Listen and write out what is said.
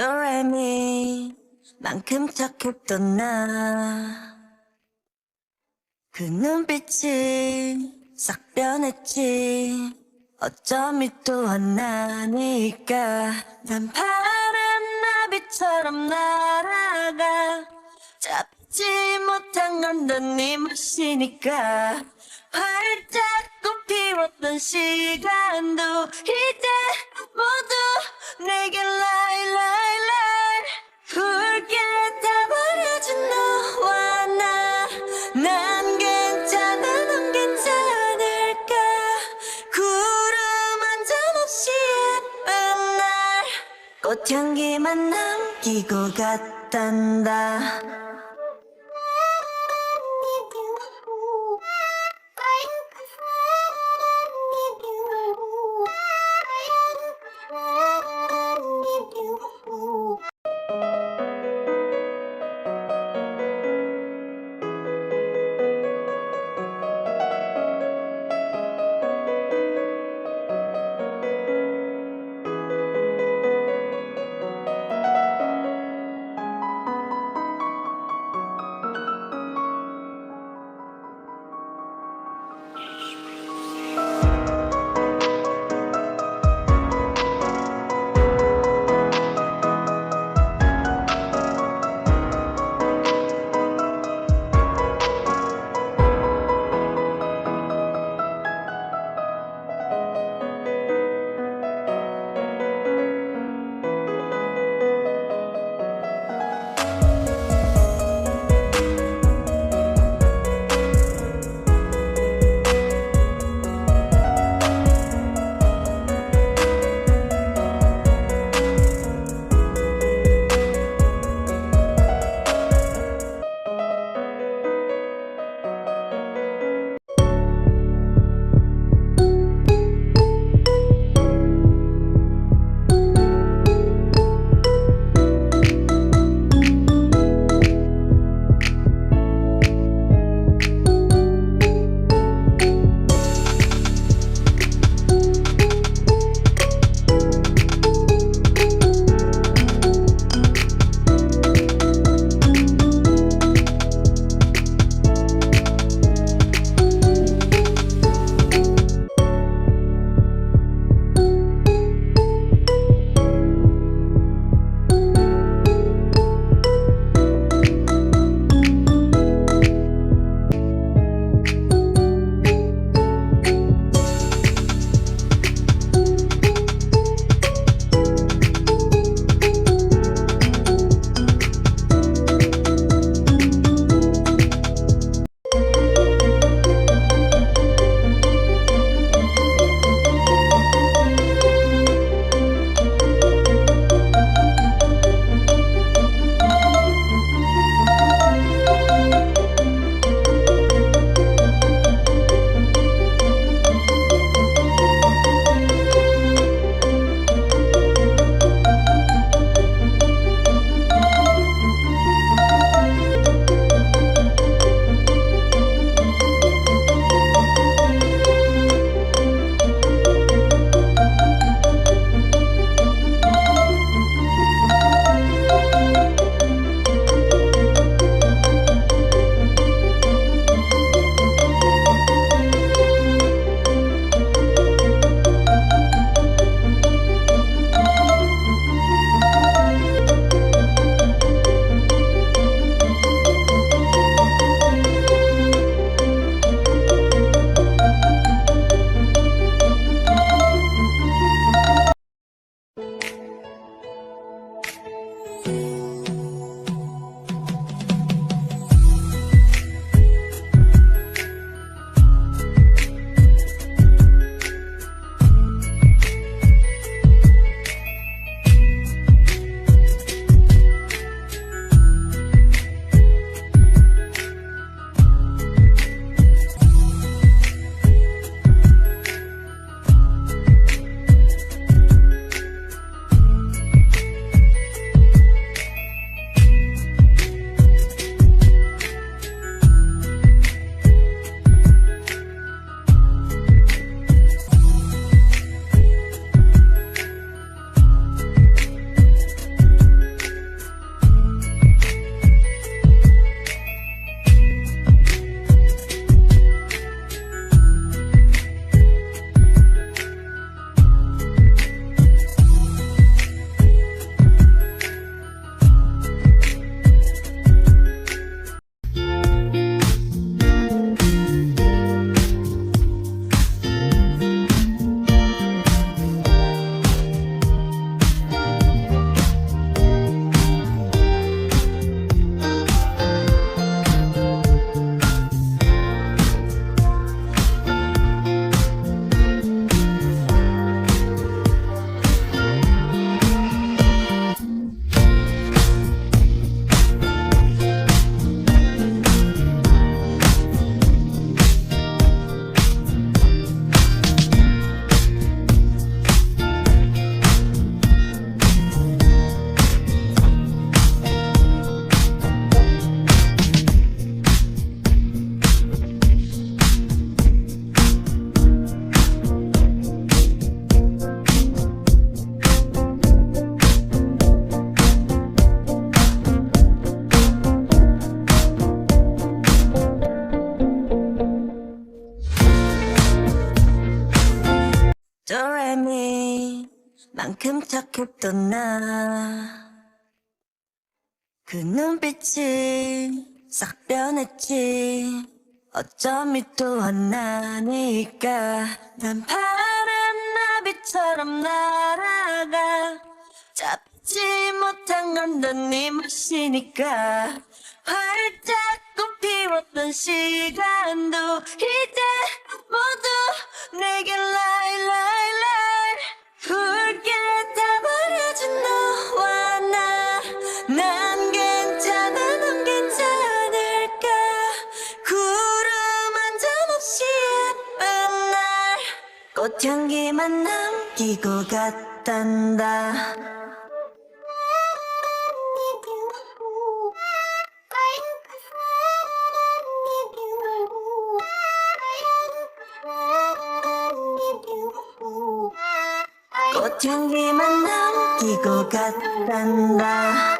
요래미만큼 착했던 나 그 눈빛이 싹 변했지 어쩜 이 또한 나니까 난 파란 나비처럼 날아가 잡지 못한 건 넌 네 몫이니까 활짝 꽃피웠던 시간도 이제 모두 내게 lie lie lie 붉게 다 버려진 너와 난 괜찮아 넌 괜찮을까 구름 한 점 없이 예쁜 날 꽃향기만 남기고 갔단다 도레미만큼 착했던 나 그 눈빛이 싹 변했지 어쩜 또 하나니까 난 파란 나비처럼 날아가 잡지 못한 건 넌 네 몫이니까 활짝 꽃피웠던 시간도 이제 모두 내게 lie lie lie 붉게 다 버려진 너와 난 괜찮아 넌 괜찮을까 구름 한 점 없이 예쁜 날 꽃향기만 남기고 갔단다 꽃향기만 남기고 갔단다